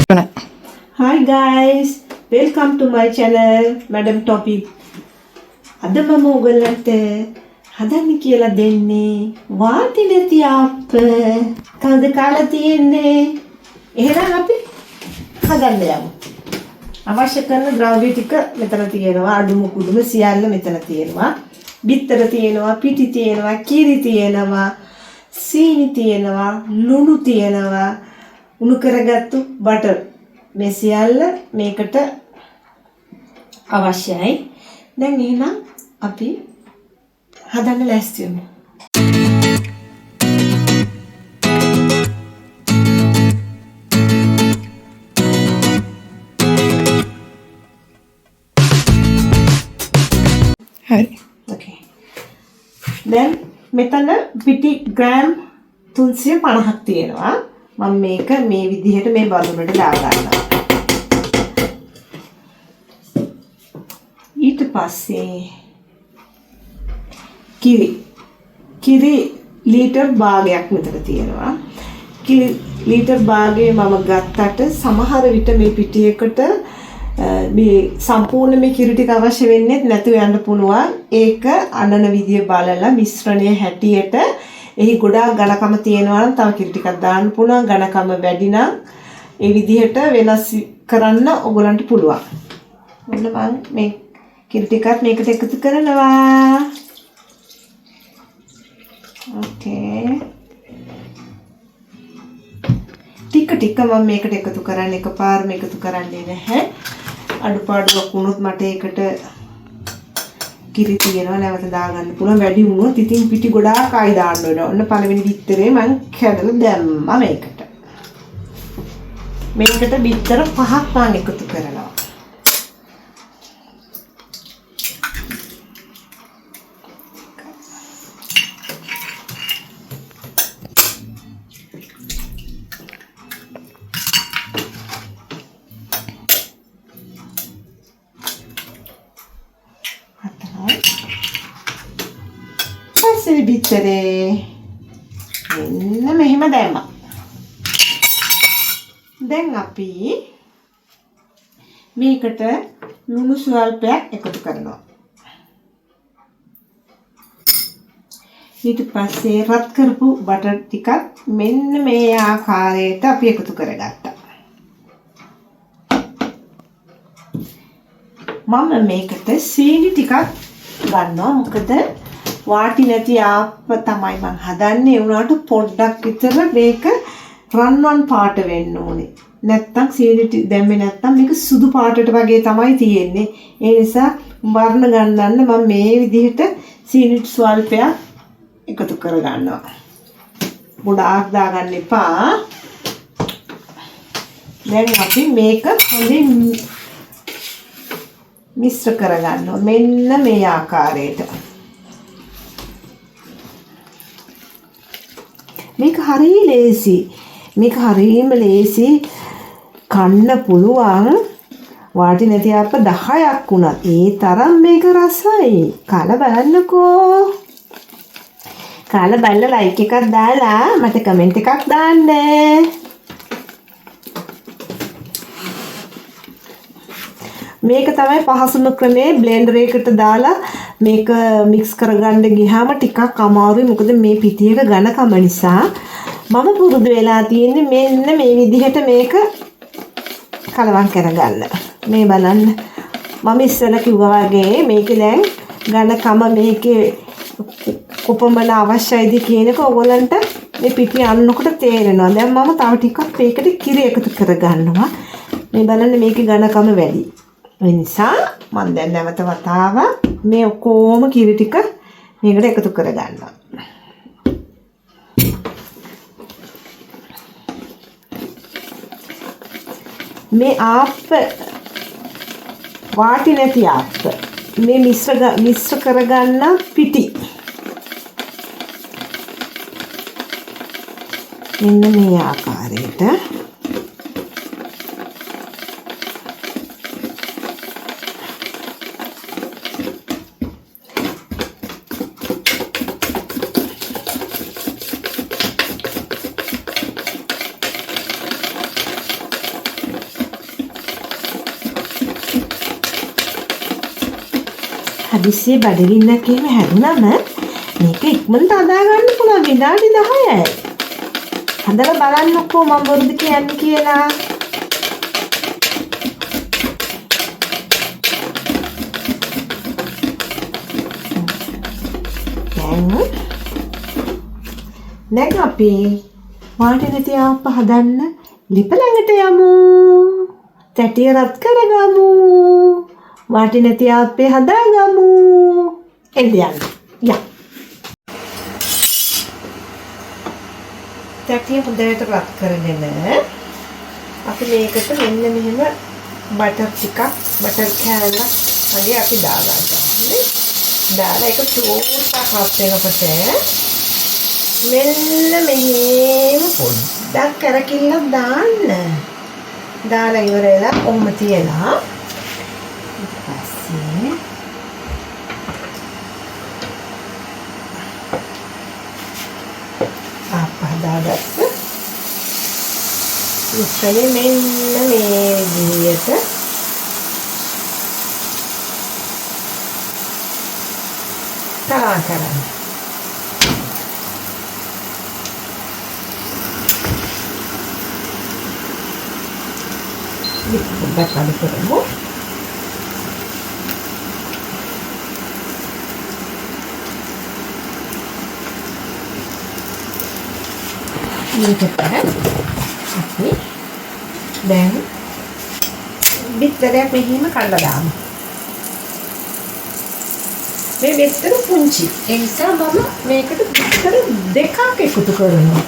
Hi guys, welcome to my channel, Madam Topic. අද මම ඔයගලන්ට හදන්න කියලා දෙන්නේ වාටි නැති ආප්ප. කවුද කාලා තියෙන්නේ? එහෙනම් අපි හදන්න යමු. අවශ්‍ය කරන ද්‍රව්‍ය ටික මෙතන තියෙනවා. අඩුම කුඩුම සියල්ල මෙතන තියෙනවා. බිත්තර තියෙනවා, පිටි තියෙනවා, කිරි තියෙනවා, සීනි තියෙනවා, ලුණු තියෙනවා, උණු කරගත්තු බටර්. මේ සියල්ල මේකට අවශ්‍යයි. දැන් එහෙනම් අපි හදන්න ලෑස්ති වෙමු. හරි. ඕකේ. දැන් මෙතන පිටි ග්‍රෑම් 350ක් තියෙනවා. මම මේක මේ විදිහට මේ බඳුනට දා ගන්නවා. ඊට පස්සේ කිරි ලීටර් භාගයක් මෙතන තියෙනවා. කිරි ලීටර් භාගයේ මම ගත්තට සමහර විට මේ පිටියකට මේ සම්පූර්ණ මේ කිරි ටික අවශ්‍ය වෙන්නේ නැතුව යන්න පුළුවන්. ඒක අඬන විදිය බලලා මිශ්‍රණය හැටියට එහි ගොඩාක් ඝනකම තියෙනවා නම් තව කිරි ටිකක් දාන්න පුළුවන්. ඝනකම වැඩි නම් ඒ විදිහට වෙනස් කරන්න ඔයගලන්ට පුළුවන්. ඔන්න මම මේ කිරි ටිකත් මේකට එකතු කරනවා. ඕකේ. ටික මම මේකට එකතු කරන්නේ එකපාරම එකතු කරන්නේ නැහැ. අඩුපාඩුවක් වුණොත් මට ඒකට කිරි තියනවා නැවත දාගන්න පුළුවන්. වැඩි වුණොත් ඉතින් පිටි ගොඩාක් ආයි දාන්න වෙනවා. ඔන්න පළවෙනි බිත්තරේ මම කැඩලා දැම්මා මේකට. මේකට බිත්තර 5ක් මම එකතු කරනවා. බිත්තරේ මෙන්න මෙහෙම දැම්මා. දැන් අපි මේකට ලුණු ස්වල්පයක් එකතු කරනවා. ඊට පස්සේ රත් කරපු බටර් ටිකක් මෙන්න මේ ආකාරයට අපි එකතු කරගත්තා. මම මේකට සීනි ටිකක් ගන්නවා. මොකද වාටි නැති ආප්ප තමයි මම හදන්නේ. ඒ වුණාට පොඩ්ඩක් විතර මේක රන්වන් පාට වෙන්න ඕනේ. නැත්තම් සීනි දැම්මේ නැත්තම් මේක සුදු පාටට වගේ තමයි තියෙන්නේ. ඒ නිසා වර්ණ ගන්නන්න මම මේ විදිහට සීනි ස්වල්පයක් එකතු කර ගන්නවා. ගොඩාක් දාගන්න එපා. දැන් අපි මේක හොඳින් මිශ්‍ර කරගන්නවා. මෙන්න මේ ආකාරයට. මේක හරිය ලේසි. මේක හරියම ලේසි. කන්න පුළුවන්. වාටි නැති අප්ප 10ක් වුණත් ඒ තරම් මේක රසයි. කාලා බලන්නකෝ. කාලා බලලා ලයික් එකක් දාලා මට කමෙන්ට් එකක් දාන්න. මේක තමයි පහසුම ක්‍රමේ. බ්ලෙන්ඩර් එකකට දාලා මේක මික්ස් කරගන්න ගියාම ටිකක් අමාරුයි. මොකද මේ පිටියක ඝනකම නිසා. මම පුරුදු වෙලා තියෙන්නේ මෙන්න මේ විදිහට මේක කලවම් කරගන්න. මේ බලන්න. මම ඉස්සෙල්ලා කිව්වා වගේ මේක දැන් ඝනකම මේකේ කොපමණ අවශ්‍යයිද කියන එක ඔයගලන්ට මේ පිටිය අන්නකොට තේරෙනවා. දැන් මම තව ටිකක් මේකට කිරි එකතු කරගන්නවා. මේ බලන්න මේකේ ඝනකම වැඩි. ඒ නිසා මම දැන් නැවත වතාවක් මේ ඔක්කොම කිරි ටික මේකට එකතු කරගන්නවා. මේ ආප්ප වාටි නැති ආප්ප මේ මිශ්‍ර කරගන්න පිටි මෙන්න මේ ආකාරයට හදිස්සියේ බඩගින්නක් එහෙම හැදුනම මේක ඉක්මනට හදා ගන්න පුළුවන් විනාඩි 10යි. හදලා බලන්නකෝ මම බොරුද කියන්නේ කියලා. දැන් අපි වාටි නැති ආප්ප හදන්න ලිප ළඟට යමු. තැටිය රත් කරගමු. වාටි නැති ආප්පේ හදාගමු. එන්න යන්න. යා. තැටිය හොඳට රත් කරගෙන අපි මේකට මෙන්න මෙහෙම බටර් ටිකක් බටර් කෑල්ලක් වගේ අපි දාලා ගන්නවා. දාලා ඒක චූට්ටක් රත් වෙනකොට මෙන්න මෙහෙම පොඩ්ඩක් කරකිල්ලක් දාන්න. දාලා ඉවරලා ඔහොම තියලා ඊට පස්සේ හදාගත්ත මිශ්‍රණය මෙන්න මේ විදිහට තරහ කරන්න. Buat kali keremu. Ini kita අපි දැන් බිත්තරයක් මෙහිම කඩලා දාමු. මේ බිත්තර පුංචි. ඒ නිසා මම මේකට බිත්තර දෙකක් එකතු කරනවා.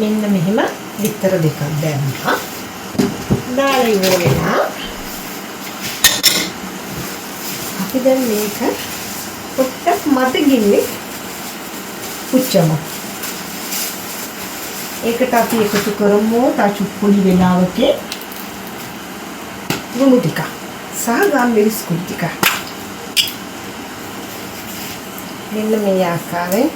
මෙන්න මෙහෙම බිත්තර දෙකක් දැම්මා. දාලා ඉවරලා අපි දැන් මේක පොට්ටක් මත ගින්නේ පුච්චමු. ඒකට අපි එකතු කරමු තාචුප්පුලි වෙලාවකේ ලුණු ටික සහ ගම්බිරිස් කුඩු ටික. මෙන්න මේ ආකාරයෙන්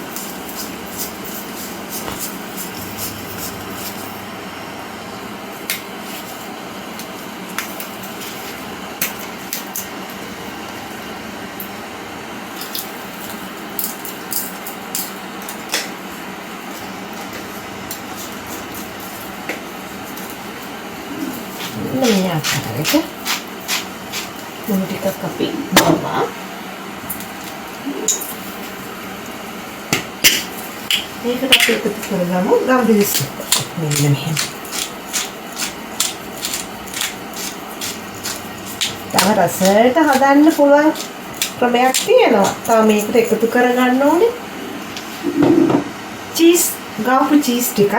මේ ආකාරයට ලුණු ටිකක් අපි දානවා. මේකට අපි එකතු කරගමු ගම්බිරිස් ටික. මෙන්න මෙහෙම. තව රසයට හදන්න පුළුවන් ක්‍රමයක් තියෙනවා. තව මේකට එකතු කරගන්න ඕනේ චීස්, ගාපු චීස් ටිකක්.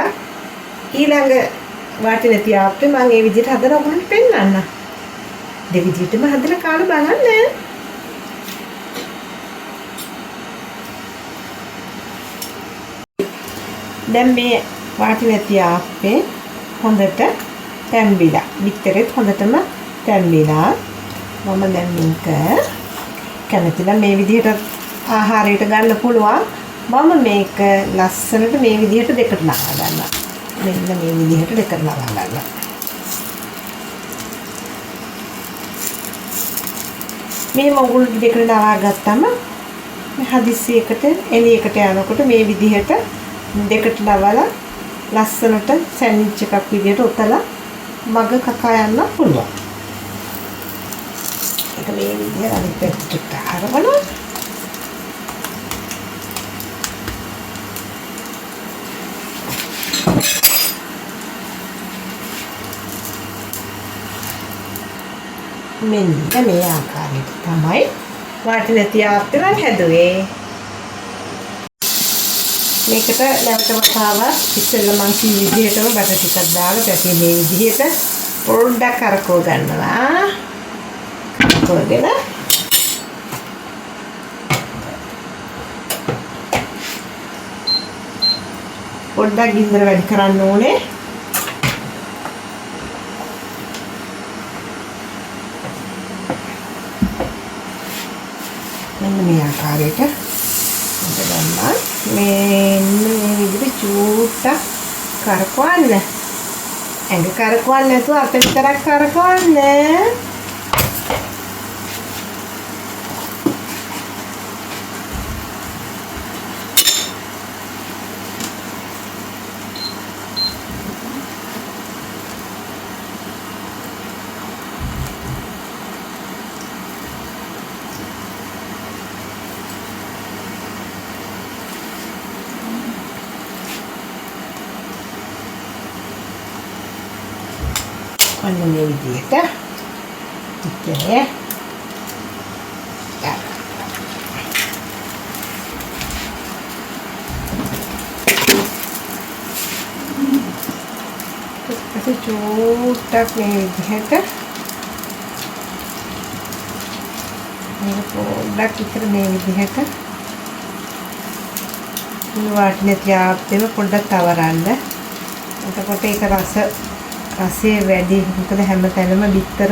ඊළඟ වාටි නැති ආප්පේ මම මේ විදිහට හදලා ඔයගොල්ලන්ට පෙන්නන්න. දෙවිදිහටම හදලා කාලා බලන්න. දැන් මේ වාටි නැති ආප්පේ හොඳට තැම්බිලා. විතරෙත් හොඳටම තැම්බිලා. මම දැන් මේක කැමතිලා මේ විදිහට ආහාරයට ගන්න පුළුවන්. මම මේක ලස්සනට මේ විදිහට දෙකට නාලා ගන්නවා. මෙන්න මේ විදිහට දෙකට නාලා ගන්නවා. මේ මොගුල් දෙකට නාලා ගත්තම මේ හදිස්සියකට එළියකට යනකොට මේ විදිහට දෙකට නාවලා ලස්සනට සෑන්ඩ්විච් එකක් විදිහට ඔතලා මග කකා යන්න පුළුවන්. ඒක මේ විදිහට අනිත් පැත්තට හරවනවා. මෙන්න මේ ආකාරයට තමයි වාටි නැති ආප්පේ මම හැදුවේ. මේකට නැවත වතාවක් ඉස්සෙල්ලා මම කී විදිහටම බටර් ටිකක් දාලා පැටි මේ විදිහට පොඩ්ඩක් කරකව ගන්නවා. කරගෙන පොඩ්ඩක් ගින්දර වැඩි කරන්න ඕනේ. මෙන්න මේ ආකාරයට හොඳ ගන්නවා. මේ විදිහට චූට්ටක් කරකවන්න. ඇඟ කරකවන්න නැතුව අත විතරක් කරකවන්න. අන්න මේ විදිහට ඉතින් චූට්ටක් මේ විදිහට මේක පොඩ්ඩක් විතර මේ විදිහට වාටිනේ තියාගෙන පොඩ්ඩක් තවරන්න. එතකොට ඒක රසය වැඩි. මොකද හැමතැනම බිත්තර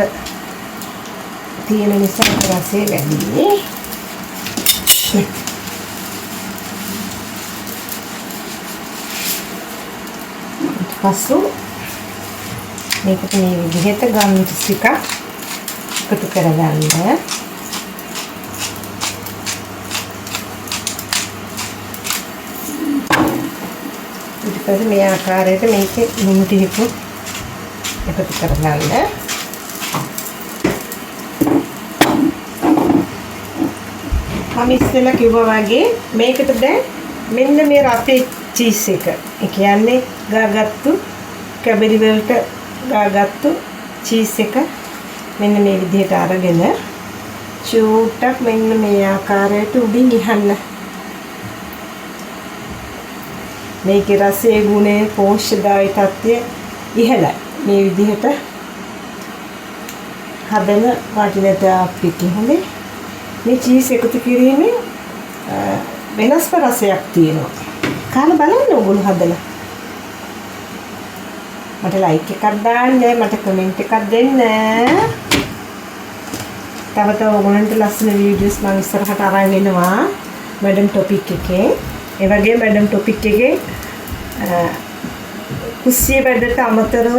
තියෙන නිසා ඒක රසය වැඩි. පසු මේකට මේ විදිහට ගම් ටික එකතු කරගන්න. ඊට පස්සේ මේ ආකාරයට මේකේ ලුණු ටික එකතු කරගන්න. මම ඉස්සෙල්ලා කිව්වා වගේ මේකට දැන් මෙන්න මේ රපේ චීස් එක. ඒ කියන්නේ ගාගත්තු කැබරි වලට ගාගත්තු චීස් එක මෙන්න මේ විදිහට අරගෙන චූට්ටක් මෙන්න මේ ආකාරයට උඩින් ඉහන්න. මේකේ රසයේ ගුණය පෝෂ්‍යදායී තත්ත්වය ඉහළයි. මේ විදිහට හදන වාටිනට අපිට හොඳේ. මේ චීස් එකතු කිරීමෙන් වෙනස්ම රසයක් තියෙනවා. කාලා බලන්න ඕගොල්ලෝ හදලා. මට ලයික් එකක් දාන්න, මට කමෙන්ට් එකක් දෙන්න. තව ඕගොල්ලන්ට ලස්සන වීඩියෝස් මම ඉස්සරහට අරන් එනවා. මැඩම් ටොපික් එකේ. ඒ වගේ මැඩම් ටොපික් එකේ කුස්සිය වැඩට අමතරව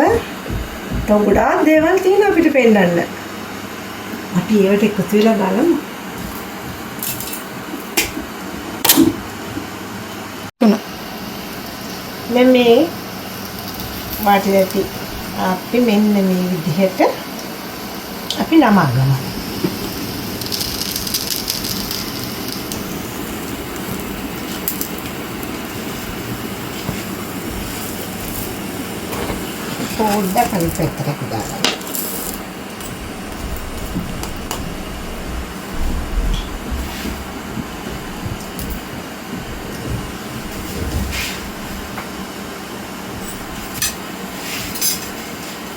තව ගොඩාක් දේවල් තියෙනවා අපිට පෙන්නන්න. අපි ඒවට එකතු වෙලා බලමු. මේ වාටිනේටි අපි මෙන්න මේ විදිහට අපි නමා ගමු. පොඩ්ඩක් අනිත් පැත්තට දාගන්න.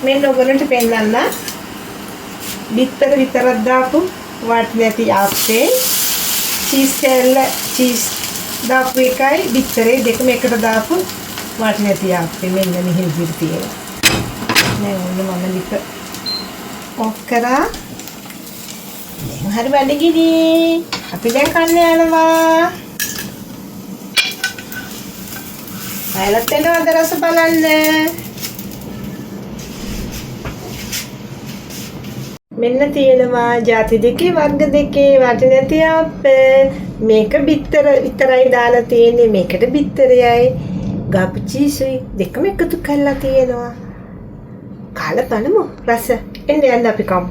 මෙන්න ඔයගොල්ලන්ට පෙන්නන්න බිත්තර විතරක් දාපු වාටිනේටි ආප්පේ චීස් දාපු එකයි බිත්තරේ දෙකම එකට දාපු වාටිනේටි ආප්පේ මෙන්න මෙහෙ විදිහට තියෙනවා. දැන් ඔන්න මම ලිප ඔෆ් කරා. දැන් හරි වැඩගිනි. අපි දැන් කන්න යනවා. අයලත් එනවද රස බලන්න. මෙන්න තියෙනවා ಜಾති දෙකේ වර්ග දෙකේ වාටිනේටි ආප්පේ. මේක බිත්තර විතරයි දාලා තියෙන්නේ. මේකට බිත්තරයයි ගාපු චීසුයි දෙකම එකතු කරලා තියෙනවා. කාලා බලමු රස. එන්න යන්න අපි කමු.